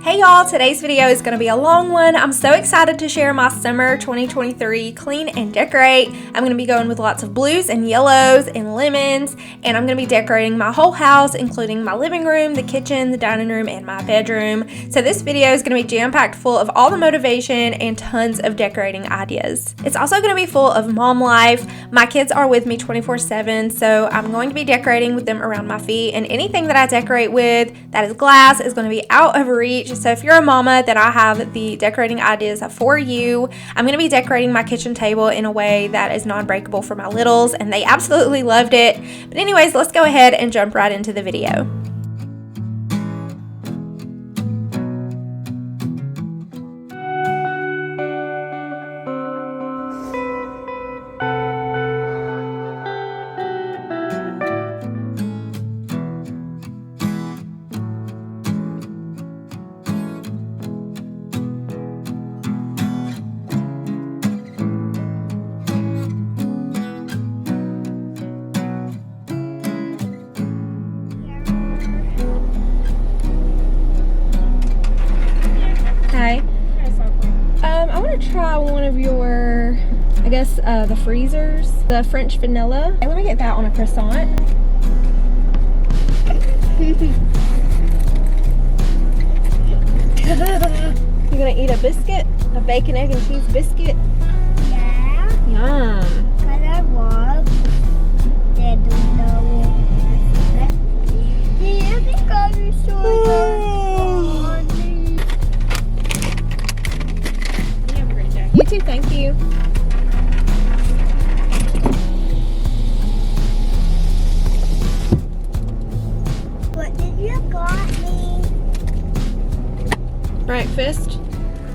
Hey y'all, today's video is going to be a long one. I'm so excited to share my summer 2023 clean and decorate. I'm going to be going with lots of blues and yellows and lemons, and I'm going to be decorating my whole house, including my living room, the kitchen, the dining room, and my bedroom. So this video is going to be jam-packed full of all the motivation and tons of decorating ideas. It's also going to be full of mom life. My kids are with me 24/7, so I'm going to be decorating with them around my feet, and anything that I decorate with that is glass is going to be out of reach. So if you're a mama, then I have the decorating ideas for you. I'm going to be decorating my kitchen table in a way that is non-breakable for my littles, and they absolutely loved it. But anyways, let's go ahead and jump right into the video. Hi. I want to try one of your, I guess, the freezers, the French vanilla. Hey, let me get that on a croissant. You gonna eat a biscuit? A bacon, egg, and cheese biscuit? Yeah. Yum. But I love that. Do you think I'm You too, thank you. What did you got me? Breakfast.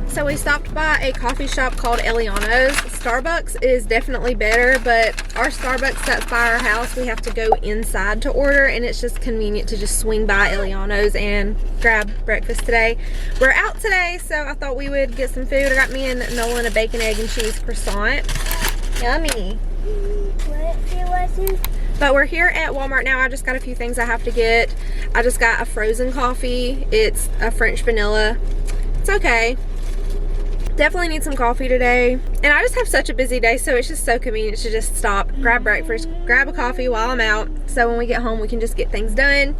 So we stopped by a coffee shop called Eliano's. Starbucks is definitely better, but our Starbucks that's by our house, we have to go inside to order, and it's just convenient to just swing by Eliano's and grab breakfast today. We're out today, so I thought we would get some food. I got me and Nolan a bacon, egg, and cheese croissant. Yummy. But we're here at Walmart now. I just got a few things I have to get. I just got a frozen coffee. It's a French vanilla. It's okay. Definitely need some coffee today, and I just have such a busy day, so it's just so convenient to just stop, grab breakfast, grab a coffee while I'm out, so when we get home we can just get things done.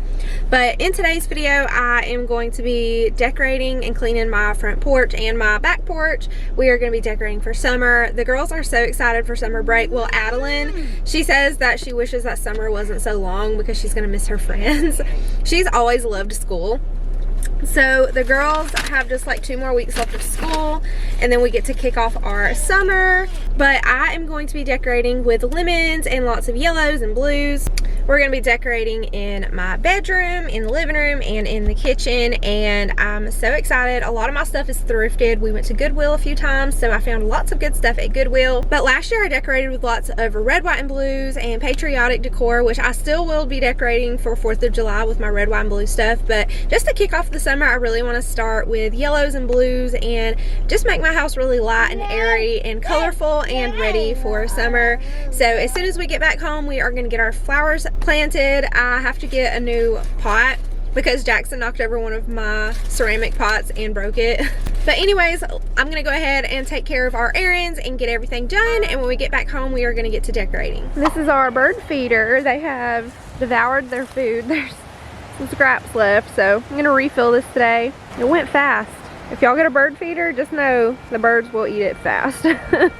But in today's video I am going to be decorating and cleaning my front porch and my back porch. We are going to be decorating for summer. The girls are so excited for summer break. Well, Adeline, she says that she wishes that summer wasn't so long because she's going to miss her friends. She's always loved school. So the girls have just like 2 more weeks left of school, and then we get to kick off our summer. But I am going to be decorating with lemons and lots of yellows and blues. We're going to be decorating in my bedroom, in the living room, and in the kitchen, and I'm so excited. A lot of my stuff is thrifted. We went to Goodwill a few times, so I found lots of good stuff at Goodwill. But last year I decorated with lots of red, white, and blues and patriotic decor, which I still will be decorating for 4th of July with my red, white, and blue stuff. But just to kick off the summer, I really want to start with yellows and blues and just make my house really light and airy and colorful and ready for summer. So as soon as we get back home, we are going to get our flowers planted. I have to get a new pot because Jackson knocked over one of my ceramic pots and broke it. But anyways, I'm going to go ahead and take care of our errands and get everything done, and when we get back home we are going to get to decorating. This is our bird feeder. They have devoured their food. There's some scraps left, so I'm gonna refill this today. It went fast. If y'all get a bird feeder, just know the birds will eat it fast. I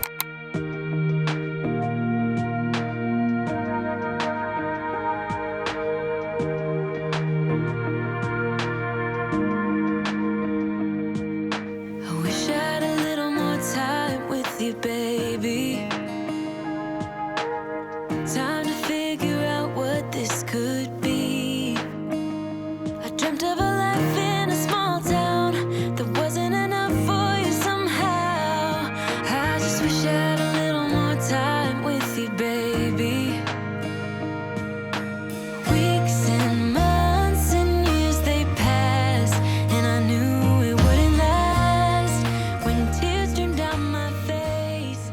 wish I had a little more time with you, baby. Time to figure out what this could be. I dreamt of a life in a small town that wasn't enough for you somehow. I just wish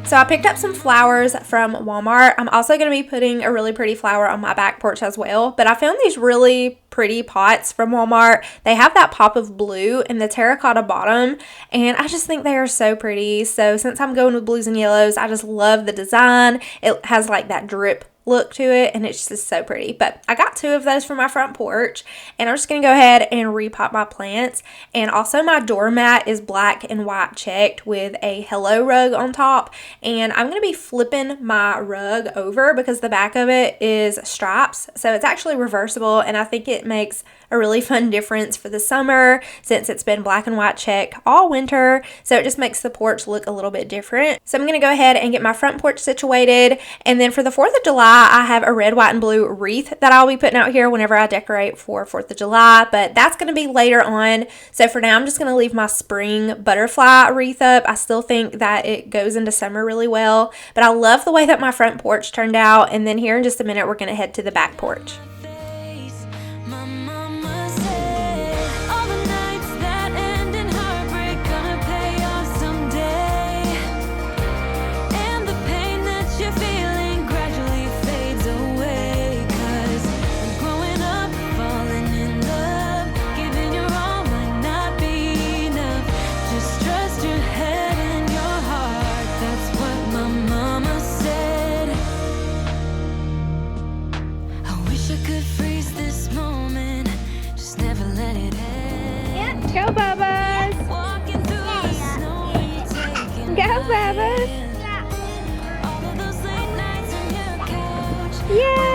So I picked up some flowers from Walmart. I'm also going to be putting a really pretty flower on my back porch as well. But I found these really pretty pots from Walmart. They have that pop of blue and the terracotta bottom, and I just think they are so pretty. So since I'm going with blues and yellows, I just love the design. It has like that drip look to it, and it's just so pretty. But I got 2 of those for my front porch, and I'm just gonna go ahead and repot my plants. And also my doormat is black and white checked with a hello rug on top, and I'm gonna be flipping my rug over because the back of it is stripes, so it's actually reversible, and I think it makes a really fun difference for the summer since it's been black and white checked all winter. So it just makes the porch look a little bit different. So I'm going to go ahead and get my front porch situated. And then for the 4th of July, I have a red, white, and blue wreath that I'll be putting out here whenever I decorate for 4th of July. But that's going to be later on. So for now, I'm just going to leave my spring butterfly wreath up. I still think that it goes into summer really well. But I love the way that my front porch turned out. And then here in just a minute, we're going to head to the back porch. Go, Bubba's! Go, Bubba's! Yay!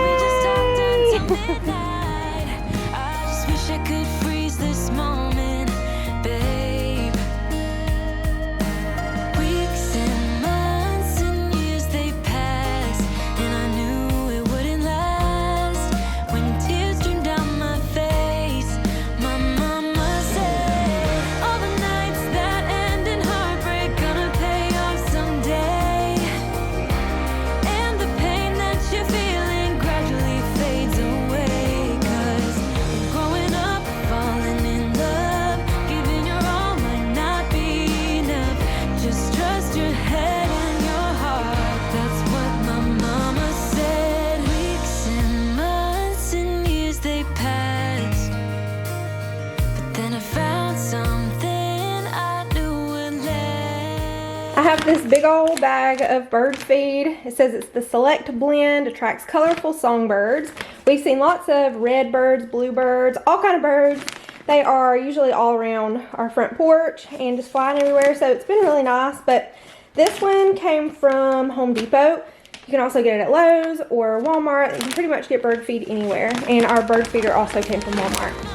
I have this big old bag of bird feed. It says it's the Select Blend, attracts colorful songbirds. We've seen lots of red birds, blue birds, all kind of birds. They are usually all around our front porch and just flying everywhere, so it's been really nice. But this one came from Home Depot. You can also get it at Lowe's or Walmart. You can pretty much get bird feed anywhere. And our bird feeder also came from Walmart.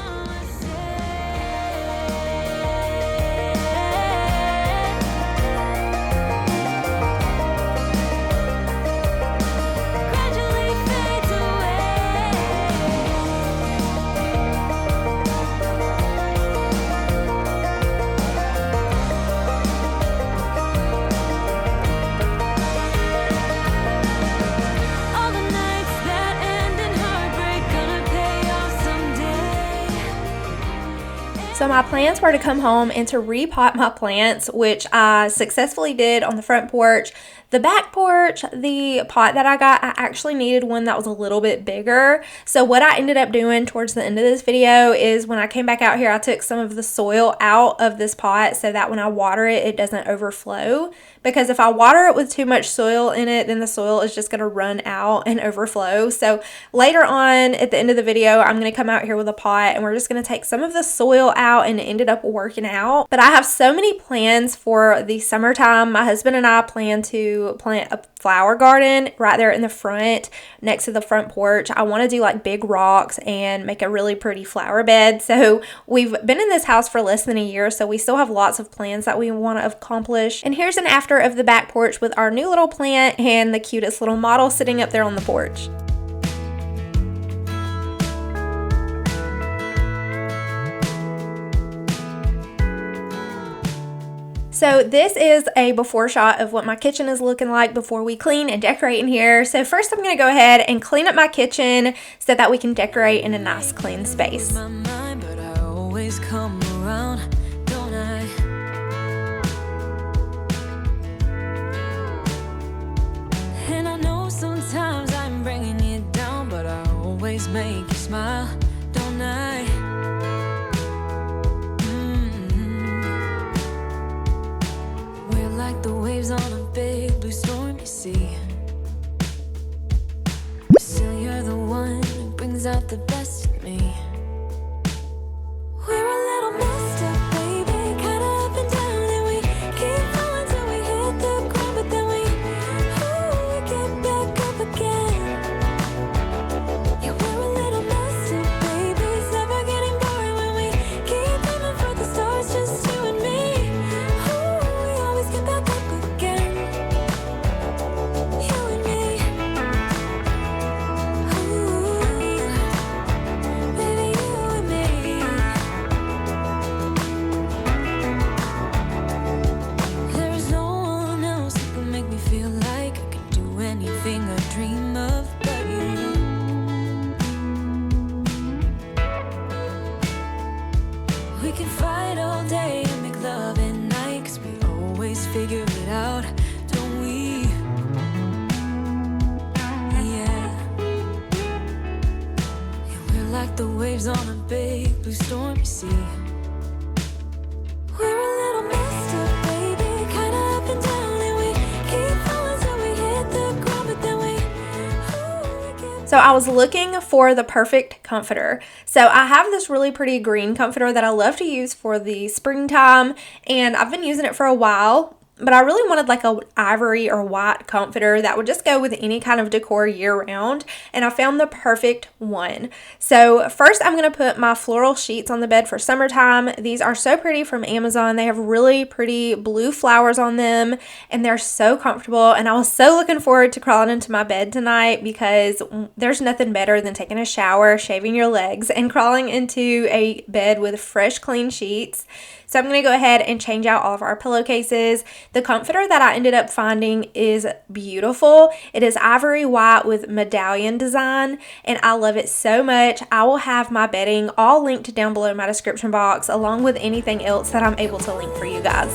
So my plans were to come home and to repot my plants, which I successfully did on the front porch. The back porch, the pot that I got, I actually needed one that was a little bit bigger. So what I ended up doing towards the end of this video is when I came back out here, I took some of the soil out of this pot so that when I water it, it doesn't overflow. Because if I water it with too much soil in it, then the soil is just going to run out and overflow. So later on at the end of the video, I'm going to come out here with a pot and we're just going to take some of the soil out, and it ended up working out. But I have so many plans for the summertime. My husband and I plan to plant a flower garden right there in the front next to the front porch. I want to do like big rocks and make a really pretty flower bed. So we've been in this house for less than a year, so we still have lots of plans that we want to accomplish. And here's an after of the back porch with our new little plant and the cutest little model sitting up there on the porch. So this is a before shot of what my kitchen is looking like before we clean and decorate in here. So first I'm going to go ahead and clean up my kitchen so that we can decorate in a nice clean space. So I was looking for the perfect comforter. So I have this really pretty green comforter that I love to use for the springtime, and I've been using it for a while. But I really wanted like a ivory or white comforter that would just go with any kind of decor year round, and I found the perfect one. So first I'm going to put my floral sheets on the bed for summertime. These are so pretty from Amazon. They have really pretty blue flowers on them, and they're so comfortable, and I was so looking forward to crawling into my bed tonight because there's nothing better than taking a shower, shaving your legs, and crawling into a bed with fresh, clean sheets. So I'm going to go ahead and change out all of our pillowcases. The comforter that I ended up finding is beautiful. It is ivory white with medallion design, and I love it so much. I will have my bedding all linked down below in my description box, along with anything else that I'm able to link for you guys.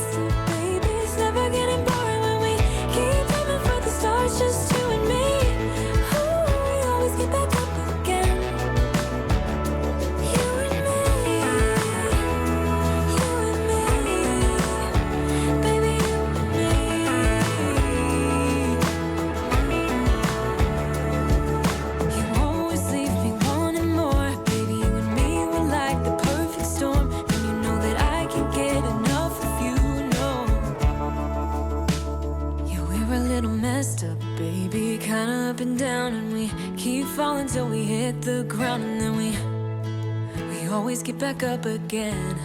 Baby, it's never getting boring when we keep aiming for the stars, just you and me. Oh, we always get back up again. You and me, baby, you and me. You always leave me wanting more. Baby, you and me, we're like the perfect storm, and you know that I can't get enough of you, no. Yeah, we're a little messed up, baby, kinda up and down, and we keep falling till we hit the ground, and then we always get back up again.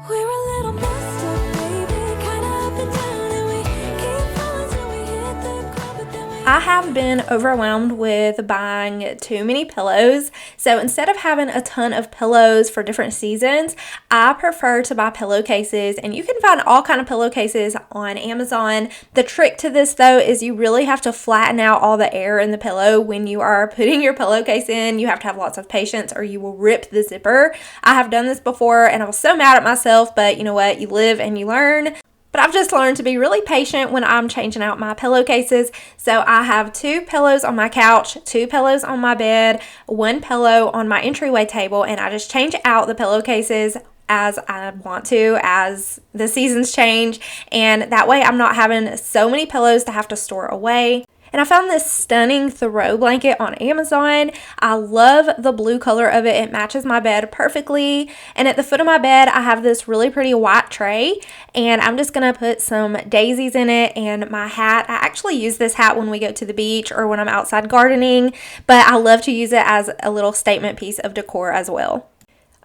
We're a little messed up, baby, kinda up and down, and we keep falling till we hit the ground, but then we I have been overwhelmed with buying too many pillows. So instead of having a ton of pillows for different seasons, I prefer to buy pillowcases, and you can find all kind of pillowcases on Amazon. The trick to this though is you really have to flatten out all the air in the pillow when you are putting your pillowcase in. You have to have lots of patience or you will rip the zipper. I have done this before and I was so mad at myself, but you know what? You live and you learn. But I've just learned to be really patient when I'm changing out my pillowcases. So I have 2 pillows on my couch, 2 pillows on my bed, 1 pillow on my entryway table, and I just change out the pillowcases as I want to as the seasons change. And that way I'm not having so many pillows to have to store away. And I found this stunning throw blanket on Amazon. I love the blue color of it. It matches my bed perfectly. And at the foot of my bed, I have this really pretty white tray. And I'm just going to put some daisies in it and my hat. I actually use this hat when we go to the beach or when I'm outside gardening. But I love to use it as a little statement piece of decor as well.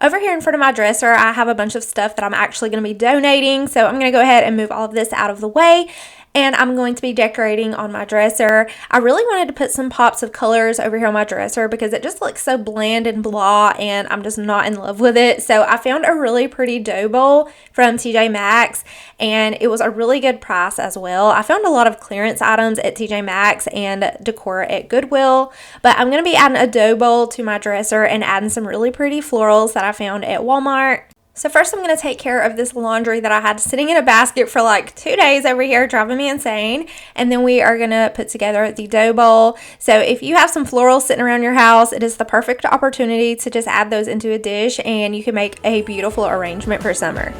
Over here in front of my dresser, I have a bunch of stuff that I'm actually going to be donating. So I'm going to go ahead and move all of this out of the way. And I'm going to be decorating on my dresser. I really wanted to put some pops of colors over here on my dresser because it just looks so bland and blah, and I'm just not in love with it. So I found a really pretty dough bowl from TJ Maxx, and it was a really good price as well. I found a lot of clearance items at TJ Maxx and decor at Goodwill, but I'm going to be adding a dough bowl to my dresser and adding some really pretty florals that I found at Walmart. So first I'm going to take care of this laundry that I had sitting in a basket for like 2 days over here, driving me insane. And then we are going to put together the dough bowl. So if you have some florals sitting around your house, it is the perfect opportunity to just add those into a dish and you can make a beautiful arrangement for summer.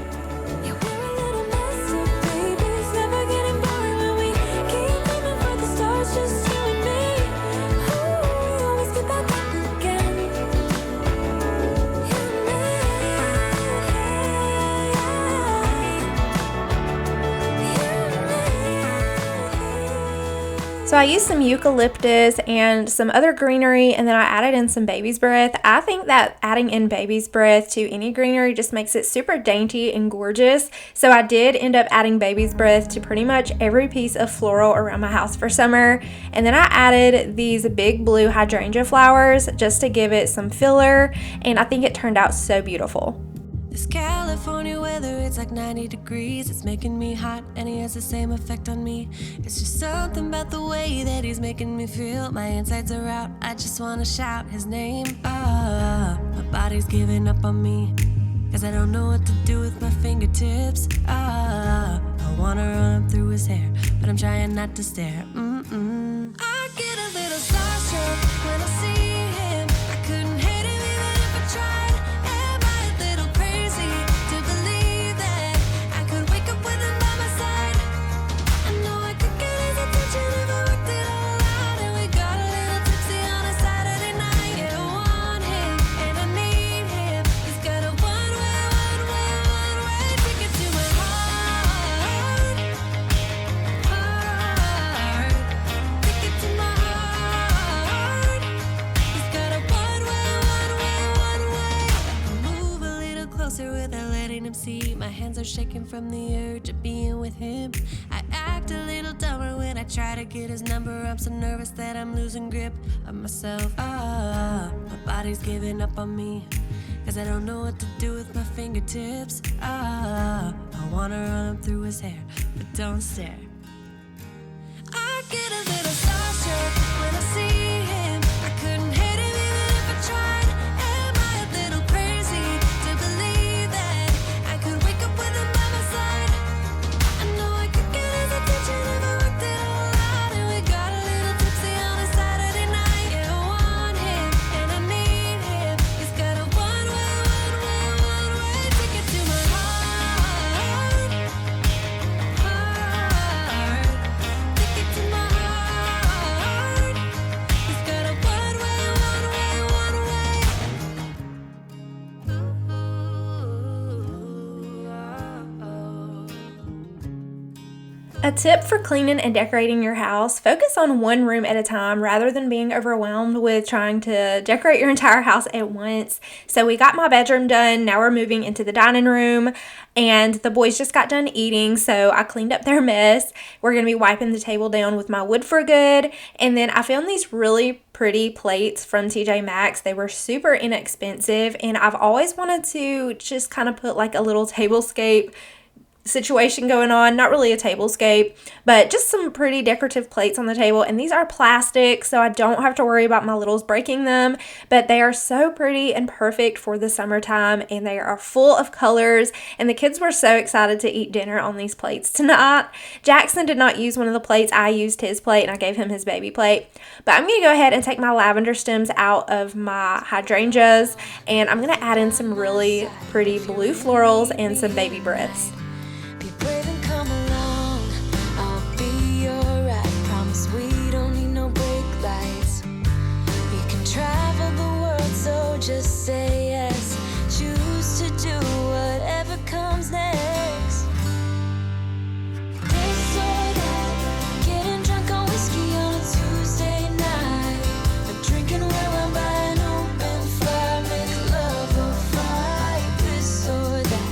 So I used some eucalyptus and some other greenery, and then I added in some baby's breath. I think that adding in baby's breath to any greenery just makes it super dainty and gorgeous. So I did end up adding baby's breath to pretty much every piece of floral around my house for summer. And then I added these big blue hydrangea flowers just to give it some filler, and I think it turned out so beautiful. This California weather, it's like 90 degrees. It's making me hot and he has the same effect on me. It's just something about the way that he's making me feel. My insides are out, I just wanna shout his name. My body's giving up on me, cause I don't know what to do with my fingertips. I wanna run up through his hair, but I'm trying not to stare. I get a little starstruck when I see him. I couldn't hate him even if I tried. Am I a little crazy to believe that I could wake up with him by my side? I know I could get his attention if I worked it all out, and we got a little letting him see. My hands are shaking from the urge of being with him. I act a little dumber when I try to get his number. I'm so nervous that I'm losing grip of myself. My body's giving up on me, 'cause I don't know what to do with my fingertips. I wanna run up through his hair, but don't stare. I get a little starstruck when I see him. I couldn't hate him even if I tried. Am I a little crazy to believe that I could wake up with him by my side? I know I could get his attention if I worked it all out. And we got a little tipsy on a Saturday night. Yeah, I want him and I need him. He's got a one-way ticket to my heart. Ticket to my heart. He's got a one-way. A tip for cleaning and decorating your house: focus on one room at a time rather than being overwhelmed with trying to decorate your entire house at once. So we got my bedroom done. Now we're moving into the dining room, and the boys just got done eating, so I cleaned up their mess. We're going to be wiping the table down with my Wood for Good, and then I found these really pretty plates from TJ Maxx. They were super inexpensive, and I've always wanted to just kind of put like a little tablescape situation going on. Not really a tablescape, but just some pretty decorative plates on the table. And these are plastic, so I don't have to worry about my littles breaking them, but they are so pretty and perfect for the summertime, and they are full of colors, and the kids were so excited to eat dinner on these plates tonight. Jackson did not use one of the plates. I used his plate, and I gave him his baby plate. But I'm going to go ahead and take my lavender stems out of my hydrangeas, and I'm going to add in some really pretty blue florals and some baby breaths. Brave and come along, I'll be alright. Promise we don't need no brake lights. We can travel the world, so just say yes. Choose to do whatever comes next. This or that, getting drunk on whiskey on a Tuesday night. A drinking red wine by an open fire, make love or fight. This or that.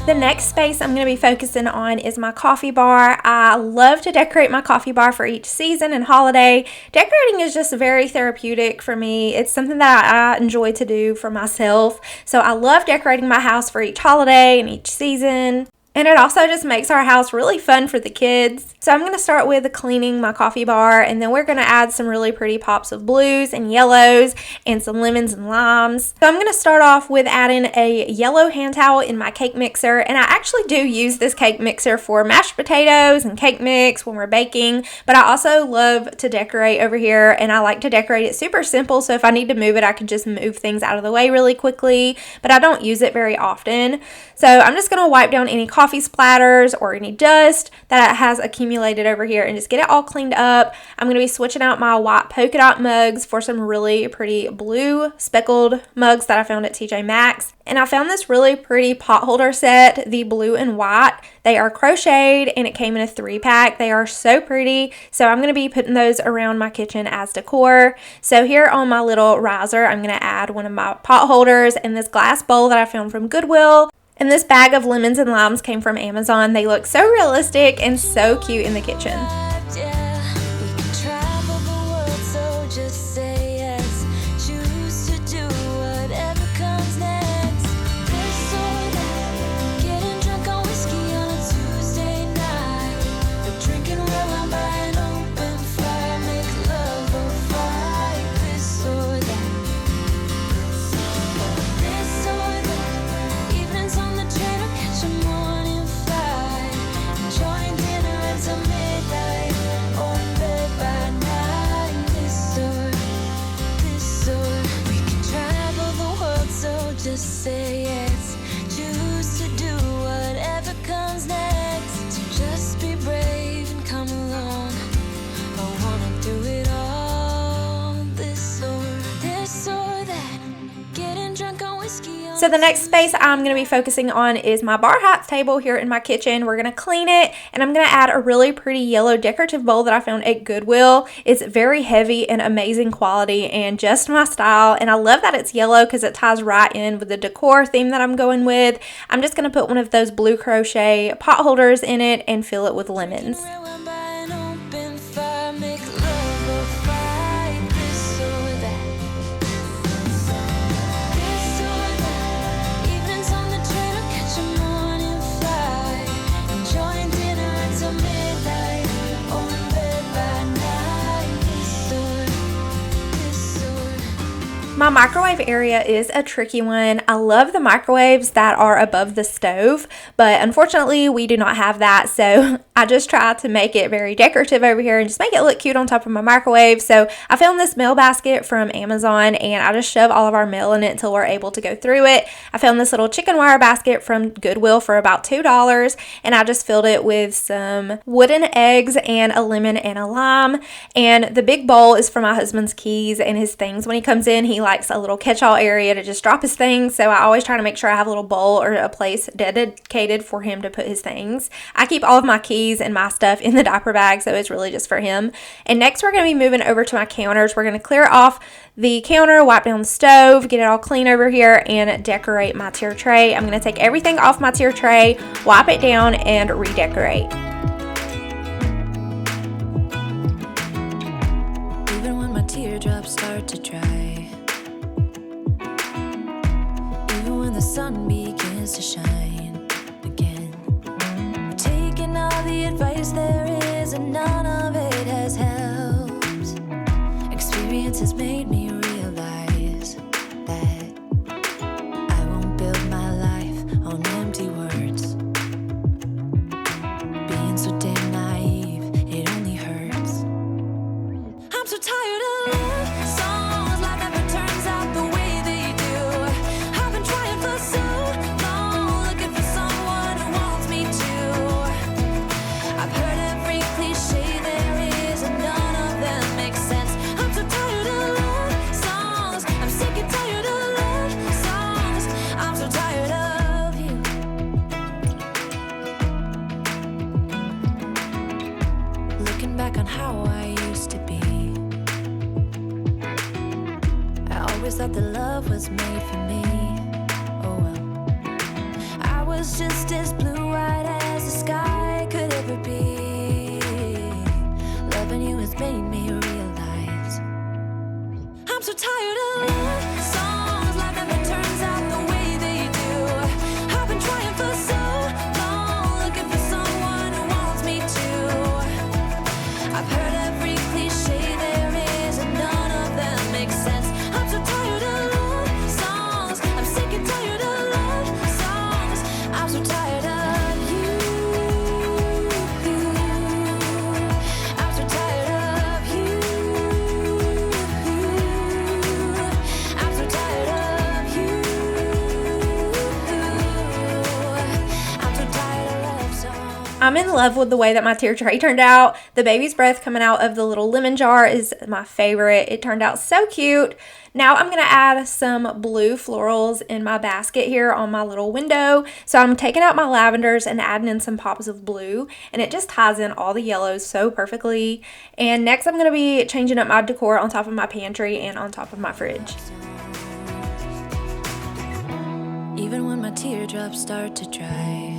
The next space I'm going to be focusing on is my coffee bar. I love to decorate my coffee bar for each season and holiday. Decorating is just very therapeutic for me. It's something that I enjoy to do for myself. So I love decorating my house for each holiday and each season. And it also just makes our house really fun for the kids. So I'm going to start with cleaning my coffee bar, and then we're going to add some really pretty pops of blues and yellows and some lemons and limes. So I'm going to start off with adding a yellow hand towel in my cake mixer, and I actually do use this cake mixer for mashed potatoes and cake mix when we're baking, but I also love to decorate over here, and I like to decorate it super simple, so if I need to move it, I can just move things out of the way really quickly, but I don't use it very often. So I'm just going to wipe down any coffee splatters or any dust that has accumulated over here and just get it all cleaned up. I'm going to be switching out my white polka dot mugs for some really pretty blue speckled mugs that I found at TJ Maxx. And I found this really pretty pot holder set, the blue and white. They are crocheted and it came in a 3-pack. They are so pretty. So I'm going to be putting those around my kitchen as decor. So here on my little riser, I'm going to add one of my pot holders and this glass bowl that I found from Goodwill. And this bag of lemons and limes came from Amazon. They look so realistic and so cute in the kitchen. So the next space I'm going to be focusing on is my bar hats table here in my kitchen. We're going to clean it, and I'm going to add a really pretty yellow decorative bowl that I found at Goodwill. It's very heavy and amazing quality and just my style, and I love that it's yellow because it ties right in with the decor theme that I'm going with. I'm just going to put one of those blue crochet pot holders in it and fill it with lemons. My microwave area is a tricky one. I love the microwaves that are above the stove, but unfortunately we do not have that, so I just try to make it very decorative over here and just make it look cute on top of my microwave. So I found this mail basket from Amazon, and I just shove all of our mail in it until we're able to go through it. I found this little chicken wire basket from Goodwill for about $2, and I just filled it with some wooden eggs and a lemon and a lime. And the big bowl is for my husband's keys and his things. When he comes in, he likes a little catch-all area to just drop his things, so I always try to make sure I have a little bowl or a place dedicated for him to put his things. I keep all of my keys and my stuff in the diaper bag, so it's really just for him. And next we're going to be moving over to my counters. We're going to clear off the counter, wipe down the stove, get it all clean over here, and decorate my tier tray. I'm going to take everything off my tier tray, wipe it down, and redecorate. Even when my teardrops start to dry, the sun begins to shine again. Taking all the advice there is, and none of it has helped. Experience has made me realize that I won't build my life on empty words. Being so damn naive, it only hurts. I'm so tired of love songs, life never turns out the way they do. I've been trying for so long, looking for someone who wants me to. I've heard every cliche there is, and none of them make sense. I'm so tired of love songs. I'm sick and tired of love songs. I'm so tired of you. Looking back on how I used to be, I always thought that love was made for me. Oh well, I was just as blue-eyed as the sky could ever be. Loving you has made me realize I'm so tired of love songs. Life never turns out the way they do. I've been trying for so long, looking for someone who wants me to. I've heard every cliche there is, and none of them make sense. I'm so tired of love songs. I'm sick and tired of love songs. I'm so tired of you. I'm so tired of you. I'm so tired of you. I'm so tired of love songs. I'm in love with the way that my tier tray turned out. The baby's breath coming out of the little lemon jar is my favorite. It turned out so cute. Now I'm going to add some blue florals in my basket here on my little window. So I'm taking out my lavenders and adding in some pops of blue, and it just ties in all the yellows so perfectly. And next I'm going to be changing up my decor on top of my pantry and on top of my fridge. Even when my teardrops start to dry,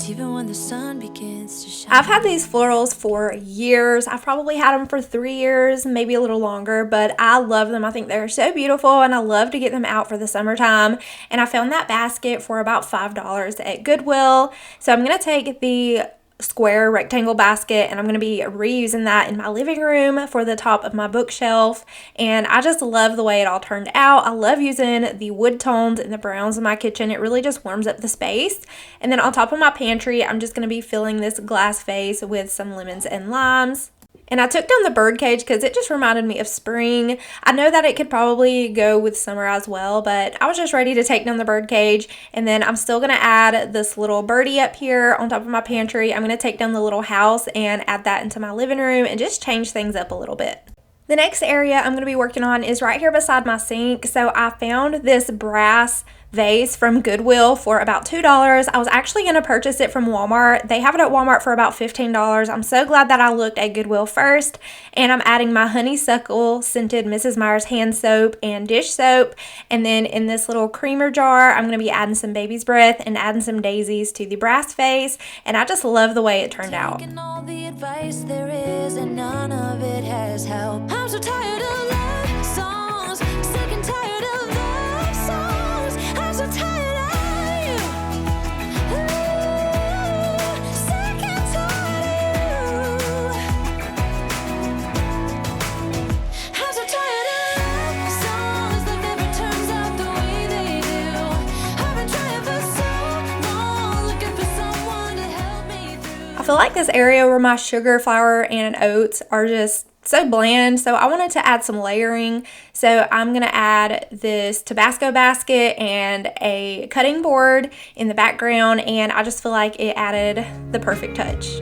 even when the sun begins to shine. I've had these florals for years. I've probably had them for 3 years, maybe a little longer, but I love them. I think they're so beautiful, and I love to get them out for the summertime. And I found that basket for about $5 at Goodwill. So I'm going to take the square rectangle basket, and I'm going to be reusing that in my living room for the top of my bookshelf. And I just love the way it all turned out. I love using the wood tones and the browns in my kitchen. It really just warms up the space. And then on top of my pantry, I'm just going to be filling this glass vase with some lemons and limes. And I took down the bird cage because it just reminded me of spring. I know that it could probably go with summer as well, but I was just ready to take down the bird cage. And then I'm still going to add this little birdie up here on top of my pantry. I'm going to take down the little house and add that into my living room and just change things up a little bit. The next area I'm going to be working on is right here beside my sink. So I found this brass vase from Goodwill for about $2. I was actually going to purchase it from Walmart. They have it at Walmart for about $15. I'm so glad that I looked at Goodwill first. And I'm adding my honeysuckle scented Mrs. Meyer's hand soap and dish soap. And then in this little creamer jar, I'm going to be adding some baby's breath and adding some daisies to the brass vase. And I just love the way it turned out. Taking all the advice there is and none of it has helped. I'm so tired of love songs, sick and tired of love songs. I'm so tired of you. Ooh, sick and tired of you. I'm so tired of love songs that never turns out the way they do. I've been trying for so long, looking for someone to help me through. I feel like this area where my sugar, flour, and oats are just so bland, so I wanted to add some layering. So I'm going to add this Tabasco basket and a cutting board in the background, and I just feel like it added the perfect touch.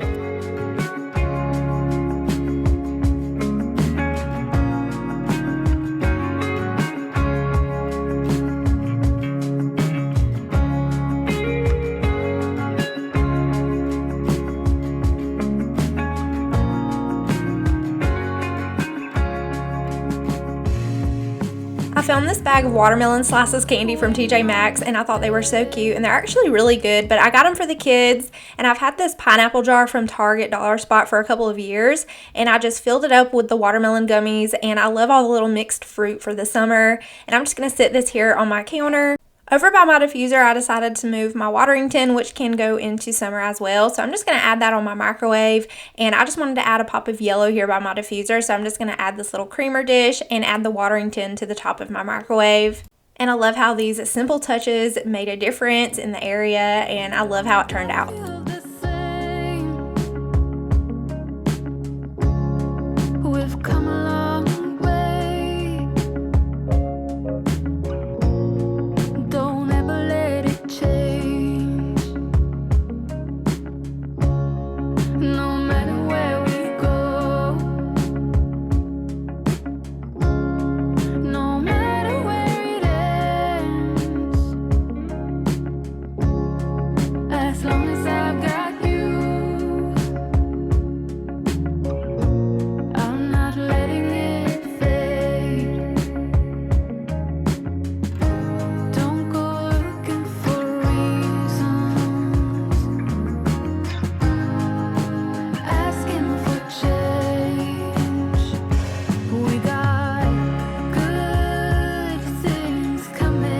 I found this bag of watermelon slices candy from TJ Maxx, and I thought they were so cute, and they're actually really good, but I got them for the kids. And I've had this pineapple jar from Target Dollar Spot for a couple of years, and I just filled it up with the watermelon gummies, and I love all the little mixed fruit for the summer. And I'm just going to sit this here on my counter. Over by my diffuser, I decided to move my watering tin, which can go into summer as well. So I'm just going to add that on my microwave. And I just wanted to add a pop of yellow here by my diffuser. So I'm just going to add this little creamer dish and add the watering tin to the top of my microwave. And I love how these simple touches made a difference in the area, and I love how it turned out. We've come a long way. Don't ever let it change. No matter where we go, no matter where it ends, as long as I've got you, I'm not letting it fade. Don't go looking for reasons, asking for change. We got good things coming.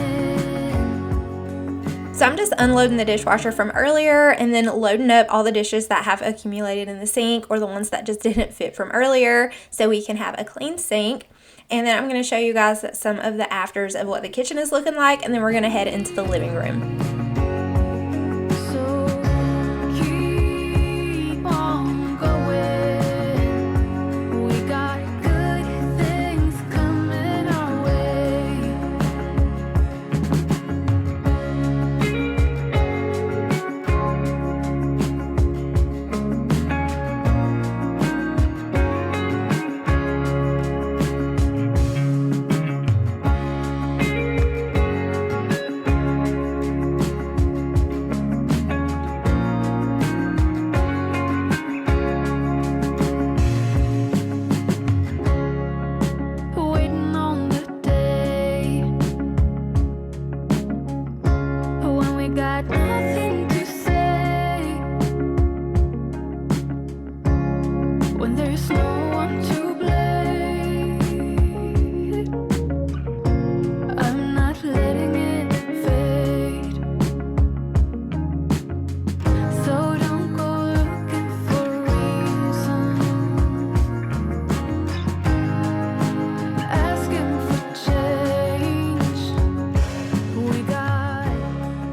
So I'm just unloading the dishwasher from earlier and then loading up all the dishes that have accumulated in the sink, or the ones that just didn't fit from earlier, so we can have a clean sink. And then I'm going to show you guys some of the afters of what the kitchen is looking like, and then we're going to head into the living room. So keep on going. We got good things coming our way. Waiting on the day when we got nothing to say, when there's no one to blame. I'm not letting it fade. So don't go looking for reasons, asking for change. We got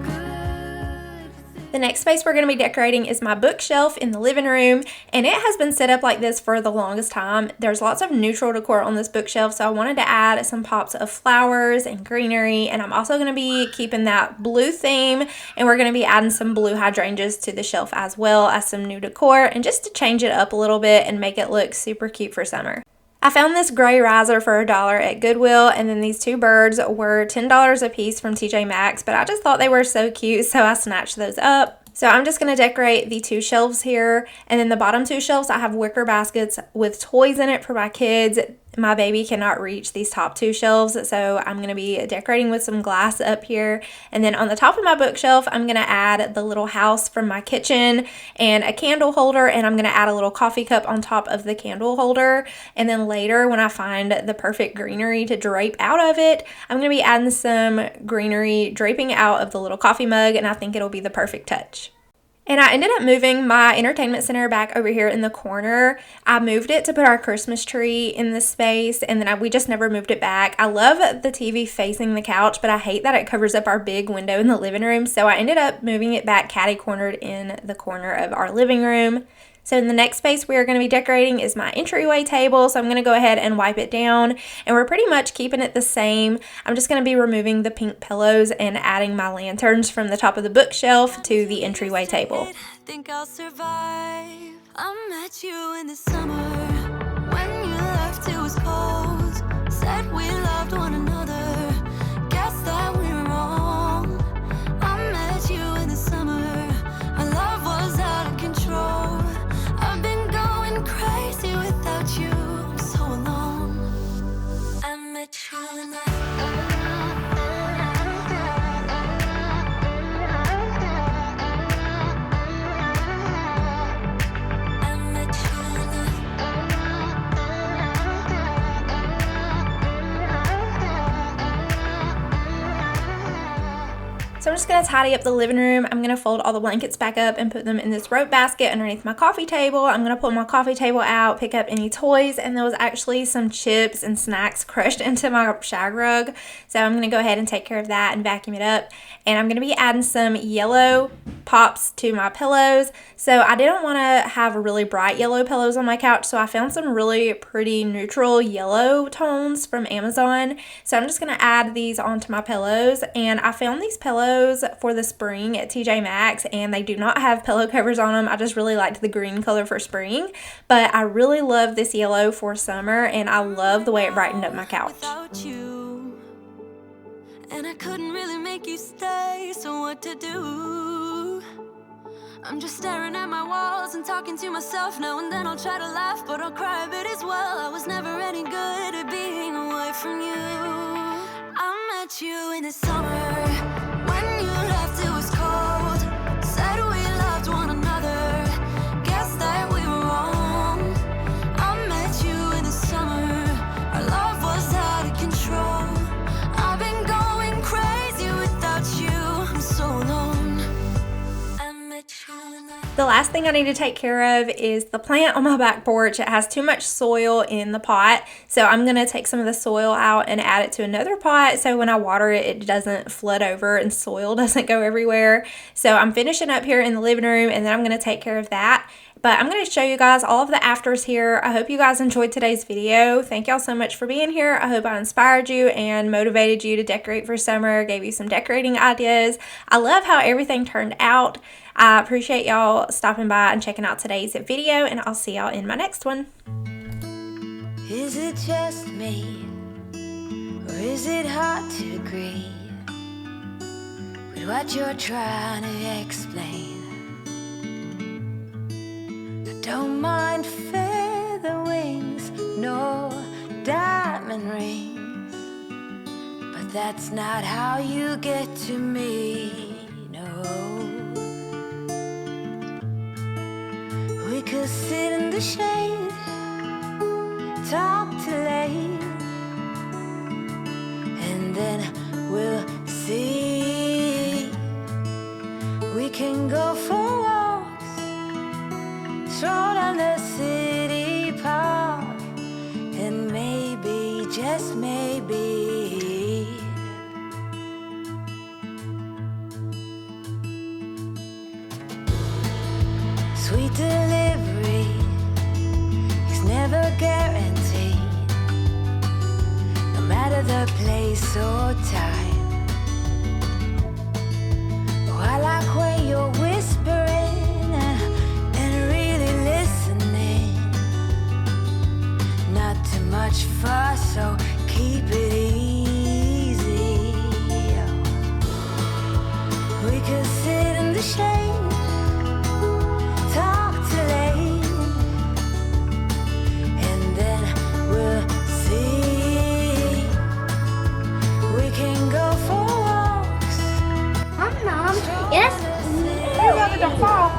good. The next space we're going to be decorating is my bookshelf in the living room, and it has been set up like this for the longest time. There's lots of neutral decor on this bookshelf, so I wanted to add some pops of flowers and greenery, and I'm also going to be keeping that blue theme, and we're going to be adding some blue hydrangeas to the shelf as well as some new decor, and just to change it up a little bit and make it look super cute for summer. I found this gray riser for $1 at Goodwill, and then these two birds were $10 a piece from TJ Maxx, but I just thought they were so cute, so I snatched those up. So I'm just going to decorate the two shelves here, and then the bottom two shelves I have wicker baskets with toys in it for my kids. My baby cannot reach these top two shelves, so I'm going to be decorating with some glass up here. And then on the top of my bookshelf, I'm going to add the little house from my kitchen and a candle holder, and I'm going to add a little coffee cup on top of the candle holder. And then later, when I find the perfect greenery to drape out of it, I'm going to be adding some greenery draping out of the little coffee mug, and I think it'll be the perfect touch. And I ended up moving my entertainment center back over here in the corner. I moved it to put our Christmas tree in this space, and then we just never moved it back. I love the TV facing the couch, but I hate that it covers up our big window in the living room, so I ended up moving it back catty-cornered in the corner of our living room. So in the next space we are going to be decorating is my entryway table. So I'm going to go ahead and wipe it down, and we're pretty much keeping it the same. I'm just going to be removing the pink pillows and adding my lanterns from the top of the bookshelf to the entryway table. Think I'll survive. I met you in the summer when you left, it was cold. Said we loved one another. Guess that we were wrong. I met you in the summer. Our love was out of control. I've been going crazy without you. I'm so alone. I met you in the So I'm just going to tidy up the living room. I'm going to fold all the blankets back up and put them in this rope basket underneath my coffee table. I'm going to pull my coffee table out, pick up any toys, and there was actually some chips and snacks crushed into my shag rug. So I'm going to go ahead and take care of that and vacuum it up. And I'm going to be adding some yellow pops to my pillows. So I didn't want to have really bright yellow pillows on my couch, so I found some really pretty neutral yellow tones from Amazon. So I'm just going to add these onto my pillows, and I found these pillows for the spring at TJ Maxx, and they do not have pillow covers on them. I just really liked the green color for spring, but I really love this yellow for summer, and I love the way it brightened up my couch. Without you, and I couldn't really make you stay, so what to do? I'm just staring at my walls and talking to myself now and then. I'll try to laugh, but I'll cry a bit as well. I was never any good at being away from you. I met you in the summer. When you left, it was cold. Said we loved one another. Guess that we were wrong. I met you in the summer. Our love was out of control. I've been going crazy without you. I'm so alone. I met you in the The last thing I need to take care of is the plant on my back porch. It has too much soil in the pot, so I'm going to take some of the soil out and add it to another pot so when I water it, it doesn't flood over and soil doesn't go everywhere. So I'm finishing up here in the living room, and then I'm going to take care of that. But I'm going to show you guys all of the afters here. I hope you guys enjoyed today's video. Thank y'all so much for being here. I hope I inspired you and motivated you to decorate for summer, gave you some decorating ideas. I love how everything turned out. I appreciate y'all stopping by and checking out today's video, and I'll see y'all in my next one. Is it just me, or is it hard to agree with what you're trying to explain? I don't mind feather wings, no diamond rings, but that's not how you get to me, no. We could sit in the shade, talk till late, and then we'll see. We can go for walks, stroll down the city park, and maybe, just maybe, sweet delivery is never guaranteed, no matter the place or time. Oh, I like when you're whispering and really listening, not too much much fuss, so keep it easy. We could sit in the shade, talk till late, and then we'll see. We can go for walks. Mom, yes. Don't fall.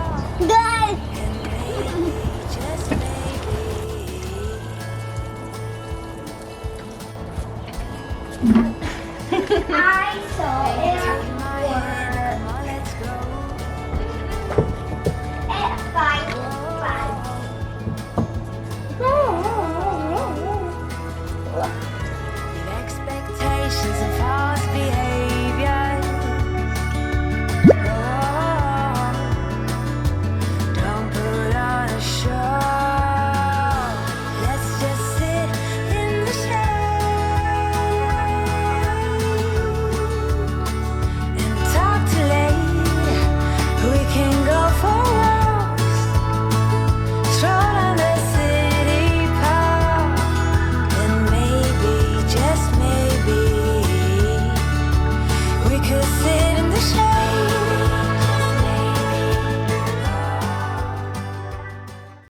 Guys. Just maybe. I saw